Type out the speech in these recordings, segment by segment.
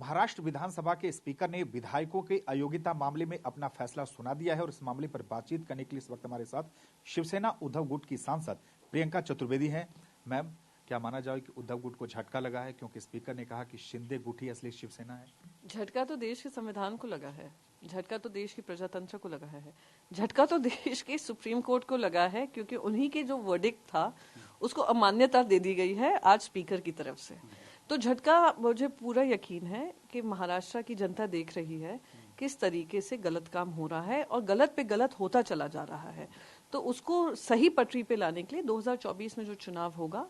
महाराष्ट्र विधानसभा के स्पीकर ने विधायकों के अयोग्यता मामले में अपना फैसला सुना दिया है और इस मामले पर बातचीत करने के लिए इस वक्त हमारे साथ शिवसेना उद्धव गुट की सांसद प्रियंका चतुर्वेदी हैं। मैम, क्या माना जाए कि उद्धव गुट को झटका लगा है क्योंकि स्पीकर ने कहा कि शिंदे गुट ही असली शिवसेना है? झटका तो देश के संविधान को लगा है, झटका तो देश की प्रजातंत्र को लगा है, झटका तो देश के सुप्रीम कोर्ट को लगा है, क्योंकि उन्हीं के जो वर्डिक्ट था उसको अमान्यता दे दी गई है आज स्पीकर की तरफ से। तो झटका, मुझे पूरा यकीन है कि महाराष्ट्र की जनता देख रही है किस तरीके से गलत काम हो रहा है और गलत पे गलत होता चला जा रहा है। तो उसको सही पटरी पे लाने के लिए 2024 में जो चुनाव होगा,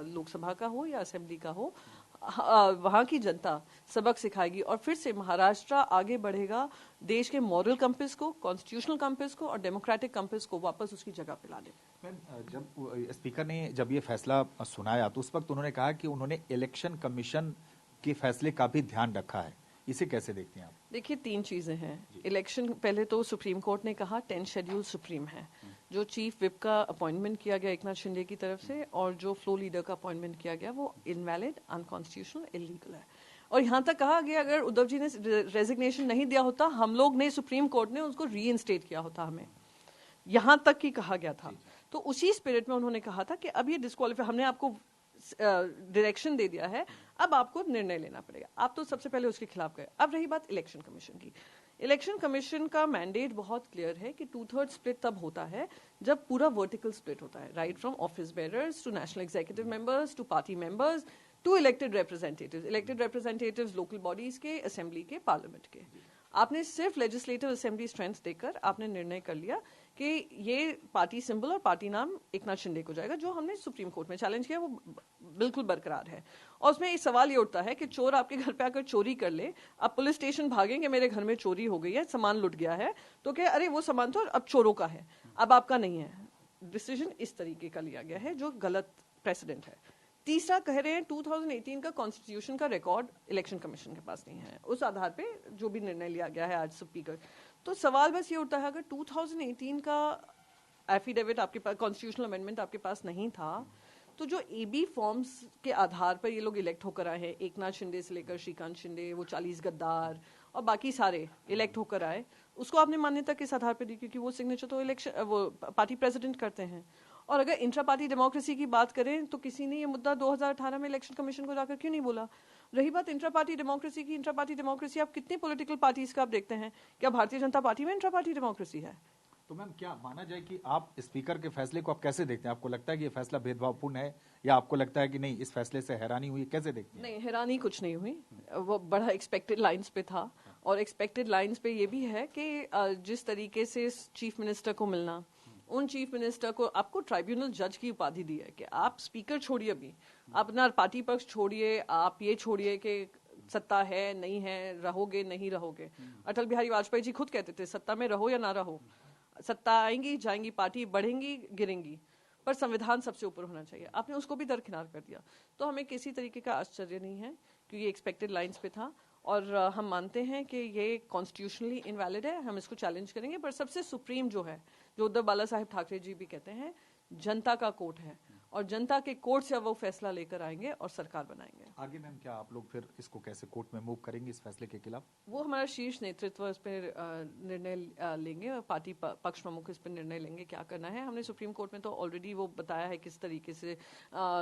लोकसभा का हो या असेंबली का हो, वहां की जनता सबक सिखाएगी और फिर से महाराष्ट्र आगे बढ़ेगा देश के मॉरल कंपास को, कॉन्स्टिट्यूशनल कंपास को और डेमोक्रेटिक कंपास को वापस उसकी जगह पे ला दे। जब स्पीकर ने जब ये फैसला सुनाया तो उस वक्त उन्होंने कहा कि उन्होंने इलेक्शन कमीशन के फैसले का भी ध्यान रखा है, इसे कैसे देखते हैं आप? देखिए, तीन चीजें हैं। इलेक्शन, पहले तो सुप्रीम कोर्ट ने कहा 10 शेड्यूल सुप्रीम है। जो चीफ विप का अपॉइंटमेंट किया गया एकनाथ शिंदे की तरफ से और जो फ्लो लीडर का अपॉइंटमेंट किया गया वो इनवैलिड, अनकॉन्स्टिट्यूशनल, इलीगल है। और यहां तक कहा गया अगर उद्धव जी ने रेजिग्नेशन नहीं दिया होता, हम लोग ने, सुप्रीम कोर्ट ने उसको रीइंस्टेट किया होता, हमें यहां तक ही कहा गया था। तो उसी स्पिरिट में उन्होंने कहा था कि अब ये डिस्क्वालीफाई, हमने आपको डायरेक्शन दे दिया है, अब आपको निर्णय लेना पड़ेगा। आप तो सबसे पहले उसके खिलाफ गए। अब रही बात इलेक्शन कमीशन की, इलेक्शन कमीशन का मैंडेट बहुत क्लियर है कि 2/3 स्प्लिट तब होता है जब पूरा वर्टिकल स्प्लिट होता है, right from office bearers to national executive members to party members to elected representatives local bodies के, असेंबली के, पार्लियामेंट के। आपने सिर्फ लेजिस्लेटिव असेंबली स्ट्रेंथ देकर आपने निर्णय कर लिया कि ये पार्टी सिंबल और पार्टी नाम एकनाथ शिंदे को जाएगा, जो हमने सुप्रीम कोर्ट में चैलेंज किया, वो बिल्कुल बरकरार है। और उसमें एक सवाल ये उठता है कि चोर आपके घर पे आकर चोरी कर ले, अब पुलिस स्टेशन भागेंगे, मेरे घर में चोरी हो गई है, सामान लुट गया है, तो क्या अरे वो सामान तो अब चोरों का है, अब आपका नहीं है। डिसीजन इस तरीके का लिया गया है जो गलत प्रेसिडेंट है। तीसरा, कह रहे हैं 2018 का कॉन्स्टिट्यूशन का रिकॉर्ड इलेक्शन कमीशन के पास नहीं है, उस आधार पे जो भी निर्णय लिया गया है आज स्पीकर। तो सवाल बस ये उठता है, अगर 2018 का एफिडेविट आपके पास, कॉन्स्टिट्यूशनल अमेंडमेंट आपके पास नहीं था, तो जो एबी फॉर्म्स के आधार पर ये लोग इलेक्ट होकर आए हैं, एकनाथ शिंदे से लेकर श्रीकांत शिंदे, वो 40 गद्दार और बाकी सारे इलेक्ट होकर आए, उसको आपने मान्यता किस आधार पर दी? क्योंकि वो सिग्नेचर तो इलेक्शन, वो पार्टी प्रेसिडेंट करते हैं। और अगर इंट्रा पार्टी डेमोक्रेसी की बात करें तो किसी ने ये मुद्दा 2018 में इलेक्शन कमीशन को जाकर क्यों नहीं बोला? रही बात इंट्रा पार्टी डेमोक्रेसी की, इंट्रा पार्टी डेमोक्रेसी आप कितने पॉलिटिकल पार्टीज का आप देखते हैं, क्या भारतीय जनता पार्टी में इंट्रा पार्टी डेमोक्रेसी है? तो मैम, क्या माना जाए कि आप स्पीकर के फैसले को आप कैसे देखते हैं? आपको लगता है कि ये फैसला भेदभावपूर्ण है या आपको लगता है कि नहीं, इस फैसले से हैरानी हुई? कैसे देखते हैं? नहीं, हैरानी कुछ नहीं हुई, वो बड़ा एक्सपेक्टेड लाइंस पे था। और एक्सपेक्टेड लाइंस पे ये भी है कि जिस तरीके से चीफ मिनिस्टर को मिलना, उन चीफ मिनिस्टर को, आपको ट्राइब्यूनल जज की उपाधि दी है कि आप स्पीकर छोड़िए, अभी अपना पार्टी पक्ष छोड़िए, आप ये छोड़िए कि सत्ता है नहीं है, रहोगे नहीं रहोगे। अटल बिहारी वाजपेयी जी खुद कहते थे सत्ता में रहो या ना रहो, सत्ता आएंगी जाएंगी, पार्टी बढ़ेंगी गिरेंगी, पर संविधान सबसे ऊपर होना चाहिए। आपने उसको भी दरकिनार कर दिया। तो हमें किसी तरीके का आश्चर्य नहीं है क्योंकि ये एक्सपेक्टेड लाइंस पे था और हम मानते हैं कि ये कॉन्स्टिट्यूशनली इनवैलिड है, हम इसको चैलेंज करेंगे। पर सबसे सुप्रीम जो है, जो उद्धव बाला साहेब ठाकरे जी भी कहते हैं, जनता का कोर्ट है और जनता के कोर्ट से वो फैसला लेकर आएंगे और सरकार बनाएंगे। आगे मैम, क्या आप लोग फिर इसको कैसे कोर्ट में मूव करेंगे इस फैसले के खिलाफ? वो हमारा शीर्ष नेतृत्व इस पर निर्णय लेंगे और पार्टी पक्ष प्रमुख इस पर निर्णय लेंगे क्या करना है। हमने सुप्रीम कोर्ट में तो ऑलरेडी वो बताया है किस तरीके से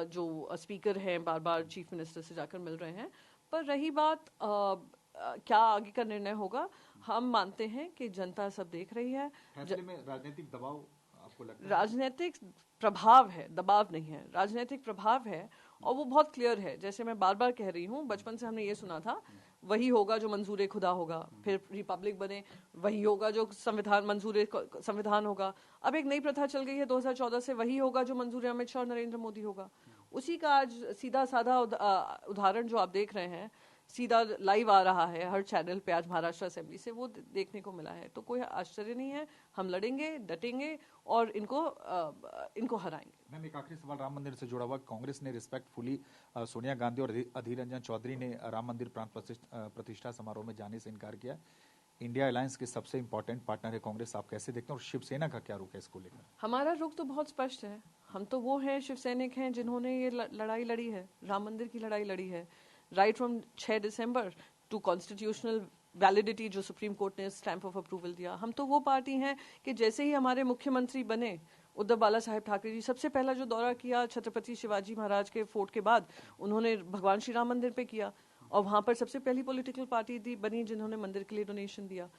जो स्पीकर हैं बार बार चीफ मिनिस्टर से जाकर मिल रहे हैं। पर रही बात क्या आगे का निर्णय होगा, हम मानते हैं कि जनता सब देख रही है। फैसले में राजनीतिक दबाव आपको लगता है? राजनीतिक प्रभाव है, दबाव नहीं है, राजनीतिक प्रभाव है और वो बहुत क्लियर है। जैसे मैं बार बार कह रही हूँ, बचपन से हमने ये सुना था वही होगा जो मंजूर खुदा होगा, फिर रिपब्लिक बने, वही होगा जो संविधान मंजूर संविधान होगा। अब एक नई प्रथा चल गई है 2014 से, वही होगा जो मंजूर अमित शाह और नरेंद्र मोदी होगा। उसी का आज सीधा साधा उदाहरण जो आप देख रहे हैं, सीधा लाइव आ रहा है हर चैनल पे आज महाराष्ट्र असेंबली से, वो देखने को मिला है। तो कोई आश्चर्य नहीं है, हम लड़ेंगे, डटेंगे और इनको हराएंगे। मैम, एक आखिरी सवाल राम मंदिर से जुड़ा हुआ। कांग्रेस ने रिस्पेक्टफुली सोनिया गांधी और अधीर रंजन चौधरी ने राम मंदिर प्राण प्रतिष्ठा समारोह में जाने से इनकार किया। इंडिया अलायंस के सबसे इंपॉर्टेंट पार्टनर है कांग्रेस, आप कैसे देखते हैं और शिवसेना का क्या रुख है इसको लेकर? हमारा रुख तो बहुत स्पष्ट है, हम तो वो हैं शिवसैनिक हैं जिन्होंने ये लड़ाई लड़ी है, राम मंदिर की लड़ाई लड़ी है। Right from 6 December to constitutional validity जो सुप्रीम कोर्ट ने स्टैंप ऑफ अप्रूवल दिया। हम तो वो पार्टी हैं कि जैसे ही हमारे मुख्यमंत्री बने उद्धव बाला साहेब ठाकरे जी, सबसे पहला जो दौरा किया छत्रपति शिवाजी महाराज के फोर्ट के बाद उन्होंने भगवान श्री राम मंदिर पे किया, और वहां पर सबसे पहली पॉलिटिकल पार्टी थी बनी जिन्होंने मंदिर के लिए डोनेशन दिया।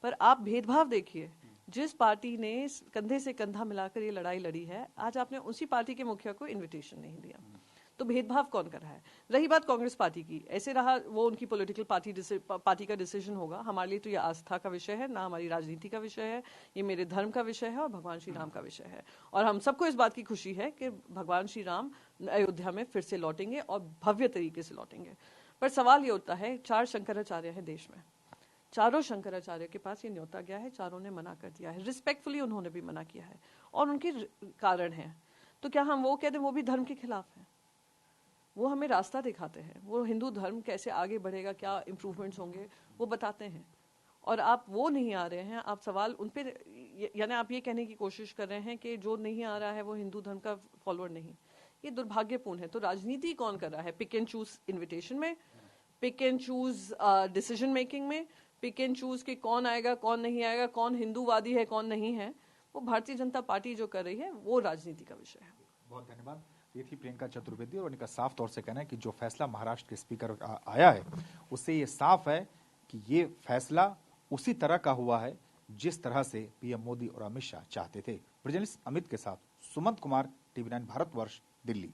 पर आप भेदभाव देखिए, जिस पार्टी ने कंधे से कंधा मिलाकर ये लड़ाई लड़ी है, आज आपने उसी पार्टी के मुखिया को इन्विटेशन नहीं दिया। तो भेदभाव कौन कर रहा है? रही बात कांग्रेस पार्टी की, ऐसे रहा वो उनकी पॉलिटिकल पार्टी का डिसीजन होगा। हमारे लिए तो ये आस्था का विषय है, ना हमारी राजनीति का विषय है, ये मेरे धर्म का विषय है और भगवान श्री राम का विषय है। और हम सबको इस बात की खुशी है कि भगवान श्री राम अयोध्या में फिर से लौटेंगे और भव्य तरीके से लौटेंगे। पर सवाल ये होता है, 4 शंकराचार्य हैं देश में, चारों शंकराचार्य के पास ये न्योता गया है, चारों ने मना कर दिया है, रिस्पेक्टफुली उन्होंने भी मना किया है और उनके कारण है। तो क्या हम वो कह दें वो भी धर्म के खिलाफ है? वो हमें रास्ता दिखाते हैं, वो हिंदू धर्म कैसे आगे बढ़ेगा, क्या इंप्रूवमेंट्स होंगे, वो बताते हैं। और आप वो नहीं आ रहे हैं, आप सवाल उन पे, यानी आप ये कहने की कोशिश कर रहे हैं कि जो नहीं आ रहा है वो हिंदू धर्म का फॉलोअर नहीं। ये दुर्भाग्यपूर्ण है। तो राजनीति कौन कर रहा है? पिक एंड चूज इन्विटेशन में, pick and choose decision making में, पिक एंड चूज कि कौन आएगा कौन नहीं आएगा, कौन हिंदूवादी है कौन नहीं है। वो भारतीय जनता पार्टी जो कर रही है वो राजनीति का विषय है। बहुत धन्यवाद। ये थी प्रियंका चतुर्वेदी और उनका साफ तौर से कहना है कि जो फैसला महाराष्ट्र के स्पीकर आया है उससे ये साफ है कि ये फैसला उसी तरह का हुआ है जिस तरह से पीएम मोदी और अमित शाह चाहते थे। जर्नलिस्ट अमित के साथ सुमंत कुमार, TV9 भारतवर्ष, दिल्ली।